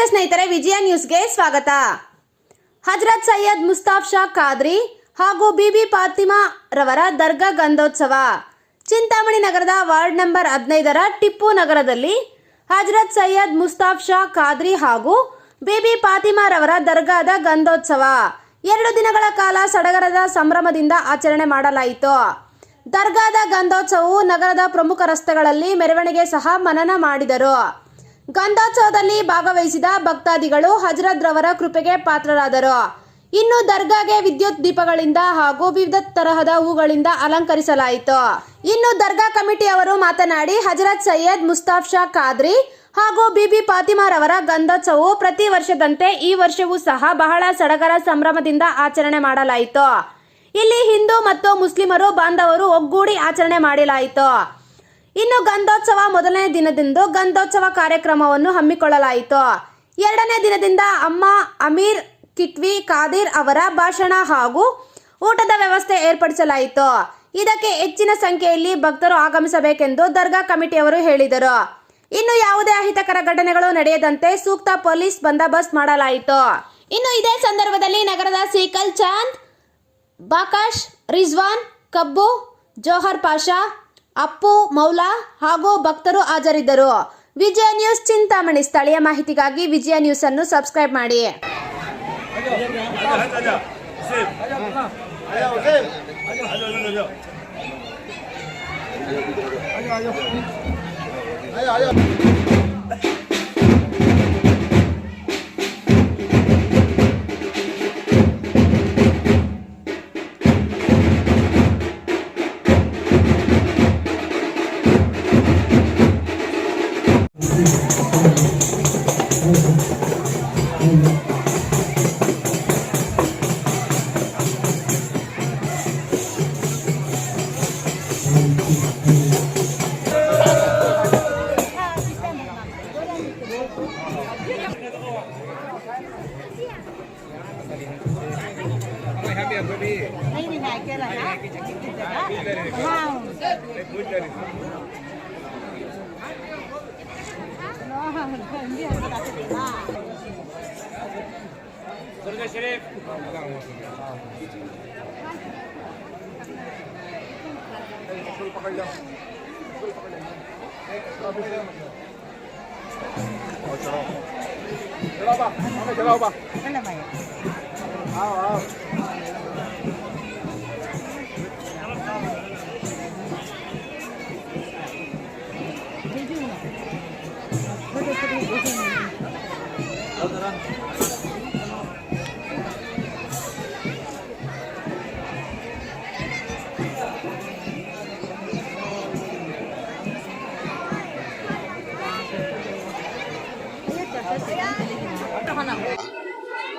ಸ್ನೇಹಿತರೆ, ವಿಜಯ ನ್ಯೂಸ್ಗೆ ಸ್ವಾಗತ. ಹಜರತ್ ಸೈಯದ್ ಮುಸ್ತಾಫ್ ಶಾ ಖಾದ್ರಿ ಹಾಗೂ ಬಿಬಿ ಫಾತಿಮಾ ರವರ ದರ್ಗಾ ಗಂಧೋತ್ಸವ. ಚಿಂತಾಮಣಿ ನಗರದ ವಾರ್ಡ್ ನಂಬರ್ 15ರ ಟಿಪ್ಪು ನಗರದಲ್ಲಿ ಹಜರತ್ ಸೈಯದ್ ಮುಸ್ತಾಫ್ ಶಾ ಖಾದ್ರಿ ಹಾಗೂ ಬಿಬಿ ಫಾತಿಮಾ ರವರ ದರ್ಗಾದ ಗಂಧೋತ್ಸವ 2 ದಿನಗಳ ಕಾಲ ಸಡಗರದ ಸಂಭ್ರಮದಿಂದ ಆಚರಣೆ ಮಾಡಲಾಯಿತು. ದರ್ಗಾದ ಗಂಧೋತ್ಸವವು ನಗರದ ಪ್ರಮುಖ ರಸ್ತೆಗಳಲ್ಲಿ ಮೆರವಣಿಗೆ ಸಹ ಮನನ ಮಾಡಿದರು. ಗಂಧೋತ್ಸವದಲ್ಲಿ ಭಾಗವಹಿಸಿದ ಭಕ್ತಾದಿಗಳು ಹಜರತ್ ರವರ ಕೃಪೆಗೆ ಪಾತ್ರರಾದರು. ಇನ್ನು ದರ್ಗಾಗೆ ವಿದ್ಯುತ್ ದೀಪಗಳಿಂದ ಹಾಗೂ ವಿವಿಧ ತರಹದ ಹೂಗಳಿಂದ ಅಲಂಕರಿಸಲಾಯಿತು. ಇನ್ನು ದರ್ಗಾ ಕಮಿಟಿಯವರು ಮಾತನಾಡಿ, ಹಜರತ್ ಸೈಯದ್ ಮುಸ್ತಾಫ್ ಶಾ ಖಾದ್ರಿ ಹಾಗೂ ಬಿಬಿ ಫಾತಿಮಾ ರವರ ಗಂಧೋತ್ಸವವು ಪ್ರತಿ ವರ್ಷದಂತೆ ಈ ವರ್ಷವೂ ಸಹ ಬಹಳ ಸಡಗರ ಸಂಭ್ರಮದಿಂದ ಆಚರಣೆ ಮಾಡಲಾಯಿತು. ಇಲ್ಲಿ ಹಿಂದೂ ಮತ್ತು ಮುಸ್ಲಿಮರು ಬಾಂಧವರು ಒಗ್ಗೂಡಿ ಆಚರಣೆ ಮಾಡಲಾಯಿತು. ಇನ್ನು ಗಂಧೋತ್ಸವ ಮೊದಲನೇ ದಿನದಂದು ಗಂಧೋತ್ಸವ ಕಾರ್ಯಕ್ರಮವನ್ನು ಹಮ್ಮಿಕೊಳ್ಳಲಾಯಿತು. 2ನೇ ದಿನದಿಂದ ಅಮ್ಮ ಅಮೀರ್ ಕಿಟ್ವಿ ಖಾದಿರ್ ಅವರ ಭಾಷಣ ಹಾಗೂ ಊಟದ ವ್ಯವಸ್ಥೆ ಏರ್ಪಡಿಸಲಾಯಿತು. ಇದಕ್ಕೆ ಹೆಚ್ಚಿನ ಸಂಖ್ಯೆಯಲ್ಲಿ ಭಕ್ತರು ಆಗಮಿಸಬೇಕೆಂದು ದರ್ಗಾ ಕಮಿಟಿಯವರು ಹೇಳಿದರು. ಇನ್ನು ಯಾವುದೇ ಅಹಿತಕರ ಘಟನೆಗಳು ನಡೆಯದಂತೆ ಸೂಕ್ತ ಪೊಲೀಸ್ ಬಂದೋಬಸ್ತ್ ಮಾಡಲಾಯಿತು. ಇನ್ನು ಇದೇ ಸಂದರ್ಭದಲ್ಲಿ ನಗರದ ಸೀಕಲ್ ಚಾಂದ್, ಬಾಕಾಶ್, ರಿಜ್ವಾನ್, ಕಬ್ಬು, ಜೋಹರ್ ಪಾಷಾ, ಅಪ್ಪು ಮೌಲಾ ಹಾಗೂ ಭಕ್ತರು ಹಾಜರಿದ್ದರು. ವಿಜಯ ನ್ಯೂಸ್ ಚಿಂತಾಮಣಿ. ಸ್ಥಳೀಯ ಮಾಹಿತಿಗಾಗಿ ವಿಜಯ ನ್ಯೂಸ್ ಅನ್ನು ಸಬ್ಸ್ಕ್ರೈಬ್ ಮಾಡಿ.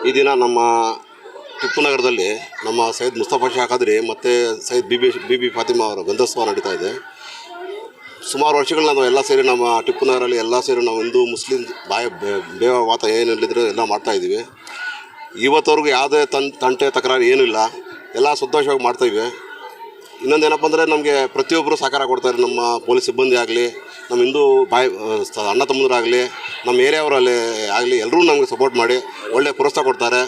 ಈ ದಿನ ನಮ್ಮ ಟಿಪ್ಪು ನಗರದಲ್ಲಿ ನಮ್ಮ ಸೈಯದ್ ಮುಸ್ತಾಫ್ ಶಾ ಖಾದ್ರಿ ಮತ್ತು ಸೈಯದ್ ಬಿಬಿ ಫಾತಿಮಾ ಅವರ ಗಂಧೋತ್ಸವ ನಡೀತಾ ಇದೆ. ಸುಮಾರು ವರ್ಷಗಳು ನಾವು ಎಲ್ಲ ಸೇರಿ ನಮ್ಮ ಟಿಪ್ಪು ನಗರಲ್ಲಿ ಎಲ್ಲ ಸೇರಿ ನಾವು ಹಿಂದೂ ಮುಸ್ಲಿಂ ಬೇವ ವಾತ ಏನಿಲ್ಲದಿದ್ರು ಎಲ್ಲ ಮಾಡ್ತಾಯಿದ್ದೀವಿ. ಇವತ್ತವರೆಗೂ ಯಾವುದೇ ತಂಟೆ ತಕರಾರು ಏನೂ ಇಲ್ಲ, ಎಲ್ಲ ಸಂತೋಷವಾಗಿ ಮಾಡ್ತಾಯಿವೆ. ಇನ್ನೊಂದೇನಪ್ಪ ಅಂದರೆ ನಮಗೆ ಪ್ರತಿಯೊಬ್ಬರು ಸಹಕಾರ ಕೊಡ್ತಾರೆ. ನಮ್ಮ ಪೊಲೀಸ್ ಸಿಬ್ಬಂದಿ ಆಗಲಿ, ನಮ್ಮ ಹಿಂದೂ ಅಣ್ಣ ತಮ್ಮಂದರಾಗಲಿ, ನಮ್ಮ ಏರಿಯಾವರಲ್ಲಿ ಆಗಲಿ, ಎಲ್ಲರೂ ನಮಗೆ ಸಪೋರ್ಟ್ ಮಾಡಿ ಒಳ್ಳೆ ಪ್ರೋತ್ಸಾಹ ಕೊಡ್ತಾರೆ,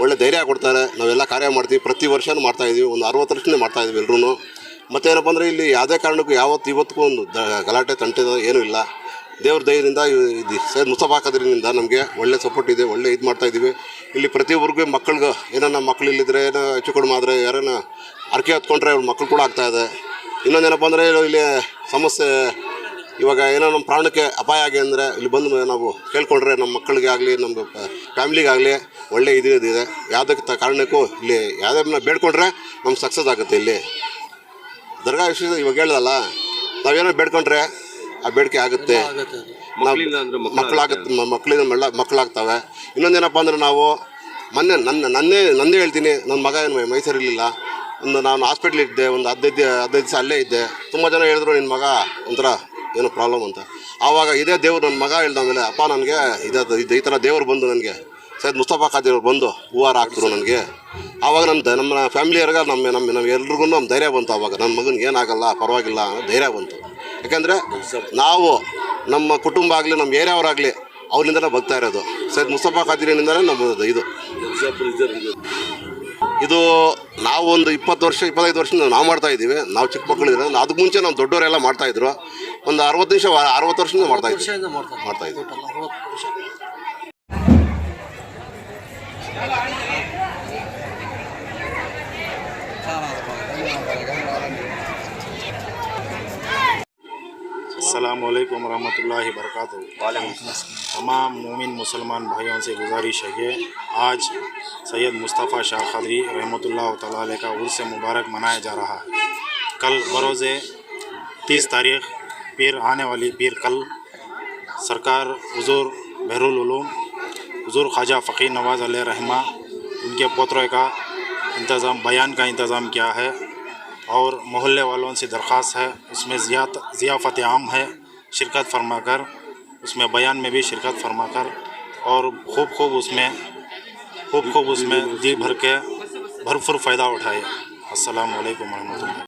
ಒಳ್ಳೆ ಧೈರ್ಯ ಕೊಡ್ತಾರೆ. ನಾವೆಲ್ಲ ಕಾರ್ಯ ಮಾಡ್ತೀವಿ, ಪ್ರತಿ ವರ್ಷವೂ ಮಾಡ್ತಾಯಿದ್ದೀವಿ. ಒಂದು 60 ವರ್ಷದಿಂದ ಮಾಡ್ತಾಯಿದ್ದೀವಿ ಎಲ್ಲರೂ. ಮತ್ತೇನಪ್ಪ ಅಂದರೆ ಇಲ್ಲಿ ಯಾವುದೇ ಕಾರಣಕ್ಕೂ ಇವತ್ತಿಗೂ ಒಂದು ಗಲಾಟೆ ತಂಟೆ ಏನೂ ಇಲ್ಲ. ದೇವ್ರ ದಯದಿಂದ ಸೈಯದ್ ಮುಸ್ತಾಫ್ ಖಾದ್ರಿನಿಂದ ನಮಗೆ ಒಳ್ಳೆ ಸಪೋರ್ಟ್ ಇದೆ, ಒಳ್ಳೆ ಇದು ಮಾಡ್ತಾಯಿದ್ದೀವಿ. ಇಲ್ಲಿ ಪ್ರತಿಯೊಬ್ಬರಿಗೂ ಮಕ್ಕಳಿಗೆ ಏನನ್ನ ಮಕ್ಕಳು ಇಲ್ಲಿದ್ದರೆ ಏನೋ ಹೆಚ್ಚು ಕಡಿಮೆ ಆದರೆ ಯಾರೇನೋ ಅರ್ಕೆ ಹೊತ್ಕೊಂಡ್ರೆ ಅವ್ರ ಮಕ್ಕಳು ಕೂಡ ಆಗ್ತಾಯಿದೆ. ಇನ್ನೊಂದೇನಪ್ಪ ಅಂದರೆ ಇಲ್ಲಿ ಸಮಸ್ಯೆ ಇವಾಗ ಏನೋ ನಮ್ಮ ಪ್ರಾಣಕ್ಕೆ ಅಪಾಯ ಆಗಿ ಅಂದರೆ ಇಲ್ಲಿ ಬಂದು ನಾವು ಕೇಳ್ಕೊಂಡ್ರೆ ನಮ್ಮ ಮಕ್ಕಳಿಗೆ ಆಗಲಿ ನಮ್ಮ ಫ್ಯಾಮಿಲಿಗಾಗಲಿ ಒಳ್ಳೆ ಇದೆ. ಯಾವುದಕ್ಕೆ ಕಾರಣಕ್ಕೂ ಇಲ್ಲಿ ಯಾವುದೇ ಬೇಡ್ಕೊಂಡ್ರೆ ನಮ್ಗೆ ಸಕ್ಸಸ್ ಆಗುತ್ತೆ. ಇಲ್ಲಿ ದರ್ಗಾ ವಿಷಯ ಇವಾಗ ಹೇಳ್ದಲ್ಲ, ನಾವೇನೋ ಬೇಡ್ಕೊಂಡ್ರೆ ಆ ಬೇಡಿಕೆ ಆಗುತ್ತೆ, ಮಕ್ಕಳಿಂದ ಮಕ್ಕಳಾಗ್ತವೆ. ಇನ್ನೊಂದೇನಪ್ಪ ಅಂದರೆ ನಾವು ನಂದೇ ಹೇಳ್ತೀನಿ, ನನ್ನ ಮಗ ಏನು ಮೈಸೂರಿರಲಿಲ್ಲ, ನಾನು ಹಾಸ್ಪಿಟ್ಲಿದ್ದೆ, ಒಂದು 15 ದಿವಸ ಅಲ್ಲೇ ಇದ್ದೆ. ತುಂಬ ಜನ ಹೇಳಿದ್ರು ನಿನ್ನ ಮಗ ಒಂಥರ ಏನೋ ಪ್ರಾಬ್ಲಮ್ ಅಂತ. ಆವಾಗ ಇದೇ ದೇವ್ರು ನನ್ನ ಮಗ ಹೇಳ್ದ ಮೇಲೆ, ಅಪ್ಪ ನನಗೆ ಈ ಥರ ದೇವರು ಬಂದು ನನಗೆ ಸೈಯದ್ ಮುಸ್ತಾಫ್ ಖಾದ್ರಿ ಅವ್ರು ಬಂದು ಹೂವಾರ ಹಾಕ್ತರು ನನಗೆ. ಆವಾಗ ನಮ್ಮ ಫ್ಯಾಮಿಲಿಯವ್ರಿಗೆ ನಮ್ಮ ಎಲ್ರಿಗೂ ನಮ್ಮ ಧೈರ್ಯ ಬಂತು. ಆವಾಗ ನನ್ನ ಮಗನಿಗೆ ಏನಾಗಲ್ಲ, ಪರವಾಗಿಲ್ಲ ಧೈರ್ಯ ಬಂತು. ಯಾಕೆಂದರೆ ನಾವು ನಮ್ಮ ಕುಟುಂಬ ಆಗಲಿ, ನಮ್ಮ ಏರಿಯಾವರಾಗಲಿ ಅವ್ರಿಂದಲೇ ಬರ್ತಾ ಇರೋದು. ಸೈಯದ್ ಮುಸ್ತಫಾ ಖಾದ್ರಿನಿಂದಲೇ ನಮ್ಮದು ಇದು ನಾವು ಒಂದು 20 ವರ್ಷ 25 ವರ್ಷದಿಂದ ನಾವು ಮಾಡ್ತಾ ಇದ್ದೀವಿ. ನಾವು ಚಿಕ್ಕ ಮಕ್ಕಳಿದ್ರೆ ಅದಕ್ಕೆ ಮುಂಚೆ ನಾವು ದೊಡ್ಡವರೆಲ್ಲ ಮಾಡ್ತಾಯಿದ್ರು. ಒಂದು 60 ವರ್ಷದಿಂದ ಮಾಡ್ತಾಯಿದ್ವಿ. अस्सलामुअलैकुम रहमतुल्लाहि बरकातहू। तमाम मोमिन मुसलमान भाइयों से गुजारिश है कि आज सैयद मुस्तफ़ा शाह क़ादरी रहमतुल्लाह तआला अलैह का उर्स मुबारक मनाया जा रहा है। कल बरोज़े 30 तारीख़ पीर आने वाली पीर कल सरकार हुज़ूर बहरुल उलूम हुज़ूर ख्वाजा फ़कीर नवाज़ अलैह रहमा उनके पोतरे का इंतज़ाम बयान का इंतज़ाम किया है और मोहल्ले वालों से दरख्वास्त है उसमें ज़ियाफ़त आम है शिरकत फरमाकर उसमें बयान में भी शिरकत फरमाकर और खूब उसमें जी भर के भरपूर फ़ायदा उठाए। अस्सलामु अलैकुम रहमतुल्लाह।